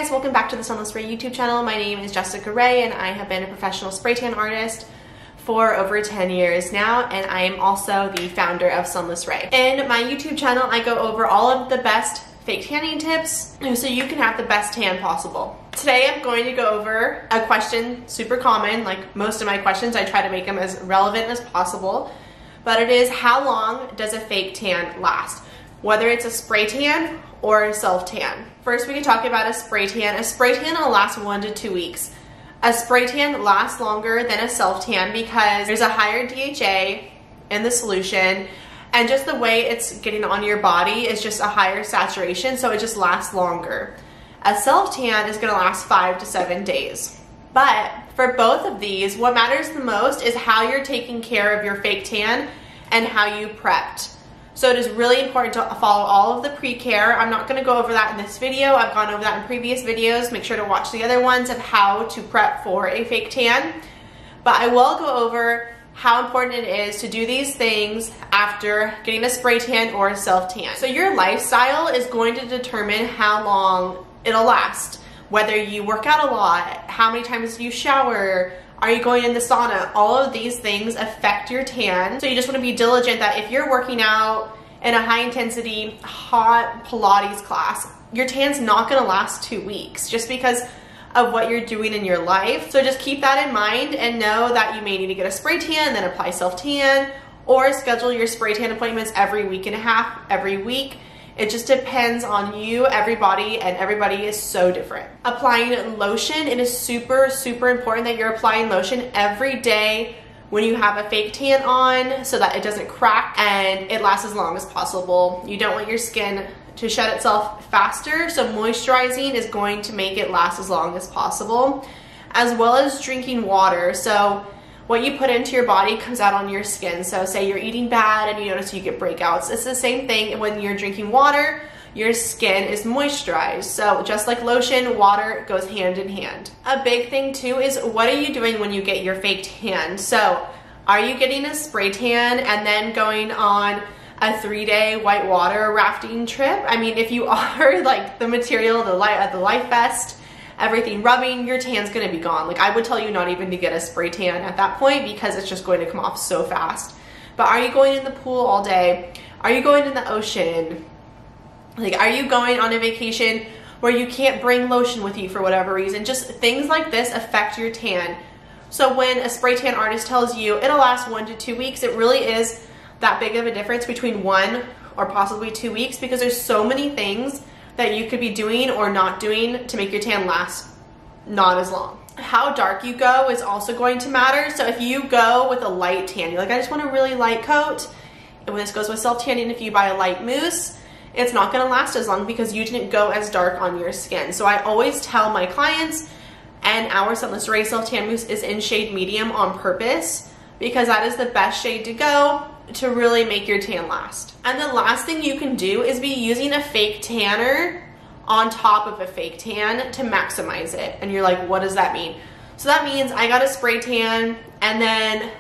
guys, welcome back to the Sunless Ray YouTube channel. My name is Jessica Ray and I have been a professional spray tan artist for over 10 years now, and I am also the founder of Sunless Ray. In my YouTube channel, I go over all of the best fake tanning tips so you can have the best tan possible. Today I'm going to go over a question super common. Like most of my questions, I try to make them as relevant as possible, but it is, how long does a fake tan last? Whether it's a spray tan or a self tan. First, we can talk about a spray tan. A spray tan will last 1 to 2 weeks. A spray tan lasts longer than a self tan because there's a higher DHA in the solution, and just the way it's getting on your body is just a higher saturation, so it just lasts longer. A self tan is gonna last 5 to 7 days. But for both of these, what matters the most is how you're taking care of your fake tan and how you prepped. So it is really important to follow all of the pre-care. I'm not gonna go over that in this video. I've gone over that in previous videos. Make sure to watch the other ones of how to prep for a fake tan. But I will go over how important it is to do these things after getting a spray tan or a self tan. So your lifestyle is going to determine how long it'll last. Whether you work out a lot, how many times do you shower, are you going in the sauna? All of these things affect your tan. So you just want to be diligent that if you're working out in a high intensity, hot Pilates class, your tan's not gonna last 2 weeks just because of what you're doing in your life. So just keep that in mind and know that you may need to get a spray tan and then apply self tan, or schedule your spray tan appointments every week and a half, every week. It just depends on you, everybody, and everybody is so different. Applying lotion, it is super, super important that you're applying lotion every day when you have a fake tan on so that it doesn't crack and it lasts as long as possible. You don't want your skin to shed itself faster, so moisturizing is going to make it last as long as possible, as well as drinking water. So what you put into your body comes out on your skin. So say you're eating bad and you notice you get breakouts. It's the same thing when you're drinking water, your skin is moisturized. So just like lotion, water goes hand in hand. A big thing too is, what are you doing when you get your fake tan? So are you getting a spray tan and then going on a 3-day whitewater rafting trip? I mean, if you are, like the material, the life vest, everything rubbing, your tan's gonna be gone. Like I would tell you not even to get a spray tan at that point because it's just going to come off so fast. But are you going in the pool all day? Are you going in the ocean? Like, are you going on a vacation where you can't bring lotion with you for whatever reason? Just things like this affect your tan. So when a spray tan artist tells you it'll last 1 to 2 weeks, it really is that big of a difference between 1 or possibly 2 weeks, because there's so many things that you could be doing or not doing to make your tan last not as long. How dark you go is also going to matter. So if you go with a light tan, you're like, I just want a really light coat, and when this goes with self tanning, if you buy a light mousse, it's not gonna last as long because you didn't go as dark on your skin. So I always tell my clients, and our Sunless Ray self tan mousse is in shade medium on purpose, because that is the best shade to go to really make your tan last. And the last thing you can do is be using a fake tanner on top of a fake tan to maximize it. And you're like, what does that mean? So that means I got a spray tan, and then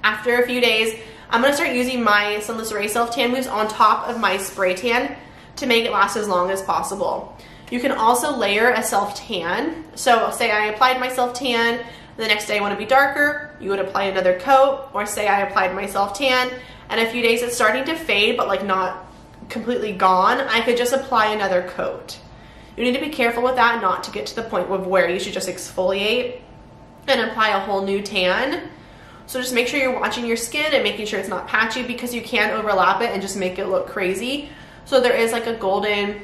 after a few days, I'm gonna start using my Sunless Ray self tan mousse on top of my spray tan to make it last as long as possible. You can also layer a self tan. So say I applied my self tan, the next day I wanna be darker, you would apply another coat, or say I applied my self tan, and a few days it's starting to fade but like not completely gone, I could just apply another coat. You need to be careful with that, not to get to the point of where you should just exfoliate and apply a whole new tan. So just make sure you're watching your skin and making sure it's not patchy, because you can overlap it and just make it look crazy. So there is like a golden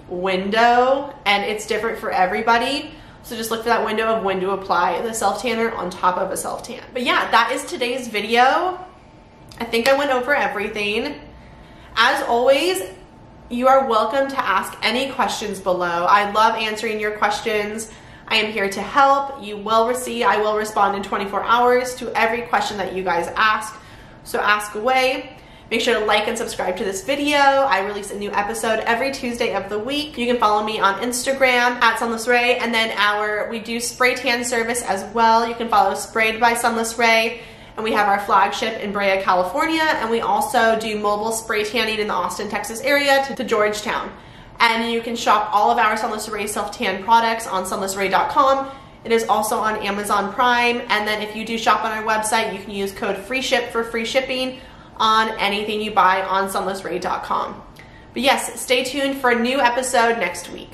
window, and it's different for everybody. So just look for that window of when to apply the self tanner on top of a self tan. But yeah, that is today's video. I think I went over everything. As always, you are welcome to ask any questions below. I love answering your questions. I am here to help. I will respond in 24 hours to every question that you guys ask. So ask away. Make sure to like and subscribe to this video. I release a new episode every Tuesday of the week. You can follow me on Instagram at Sunless Ray, and then we do spray tan service as well. You can follow Sprayed by Sunless Ray. And we have our flagship in Brea, California, and we also do mobile spray tanning in the Austin, Texas area to Georgetown. And you can shop all of our Sunless Ray self-tan products on sunlessray.com. It is also on Amazon Prime. And then if you do shop on our website, you can use code FREESHIP for free shipping on anything you buy on sunlessray.com. But yes, stay tuned for a new episode next week.